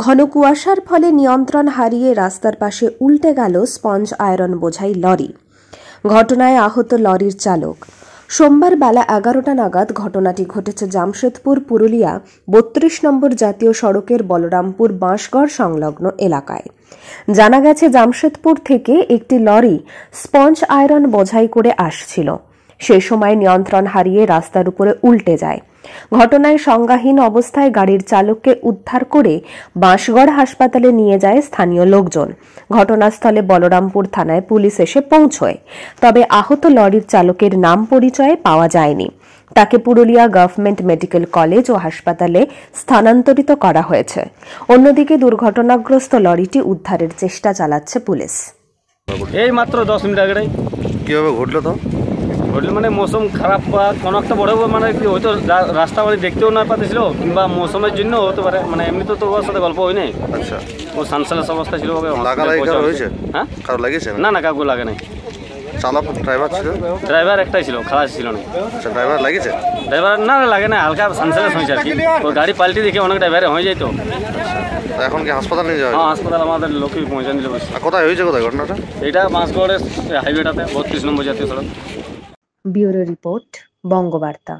ঘন কুয়াশার ফলে নিয়ন্ত্রণ হারিয়ে রাস্তার পাশে উল্টে গেল স্পঞ্জ আয়রন বোঝাই লরি। ঘটনায় আহত লরির চালক। সোমবার বেলা 11টা নাগাদ ঘটনাটি ঘটেছে জামশেদপুর পুরুলিয়া 32 নম্বর জাতীয় সড়কের বলরামপুর বাঁশগড় সংলগ্ন এলাকায়। জানা গেছে, জামশেদপুর থেকে একটি লরি স্পঞ্জ আয়রন বোঝাই করে আসছিল। সেই সময় নিয়ন্ত্রণ হারিয়ে রাস্তার উপরে উল্টে যায়। ঘটনায় সংজ্ঞাহীন অবস্থায় গাড়ির চালককে উদ্ধার করে বাঁশগড় হাসপাতালে নিয়ে যায় স্থানীয় লোকজন। ঘটনাস্থলে বলরামপুর থানায় পুলিশ এসে পৌঁছয়, তবে আহত লরির চালকের নাম পরিচয় পাওয়া যায়নি। তাকে পুরুলিয়া গভর্নমেন্ট মেডিকেল কলেজ ও হাসপাতালে স্থানান্তরিত করা হয়েছে। অন্যদিকে দুর্ঘটনাগ্রস্ত লরিটি উদ্ধারের চেষ্টা চালাচ্ছে পুলিশ। এই মাত্র 10 মিনিট আগে কিভাবে ঘটলো তো? ঘটলে মানে মৌসুম খারাপ বা কোনো একটা বড় মানে কি হয়তো রাস্তা মানে দেখতেও না পাচ্ছিল, কিংবা মৌসুমের জন্য হতে পারে। মানে এমনি তো ওর সাথে গল্প হয় নাই। আচ্ছা, ও সানসেলেস অবস্থা ছিল। হয়েছে? হ্যাঁ, কারো লাগিয়েছে? না কাউকে লাগে নাই। চালক ড্রাইভার ছিল? ড্রাইভার একটাই ছিল, খালাস ছিল না। আচ্ছা, ড্রাইভার লাগিয়েছে? ড্রাইভার না লাগে না, হালকা সানসেলেস হয়েছে আর কি। ওই গাড়ি পাল্টি দেখে অনেক ড্রাইভারে হয়ে যেত। এখন কি হাসপাতাল নিয়ে যাওয়া? হ্যাঁ, হাসপাতাল আমাদের লোককে পৌঁছে দিলে। কোথায় হয়েছে, কোথায় ঘটনাটা? এটা বাঁশগড়ের হাইওয়েটাতে 32 নম্বর জাতীয় সড়ক। Bureau report, Bangabarta.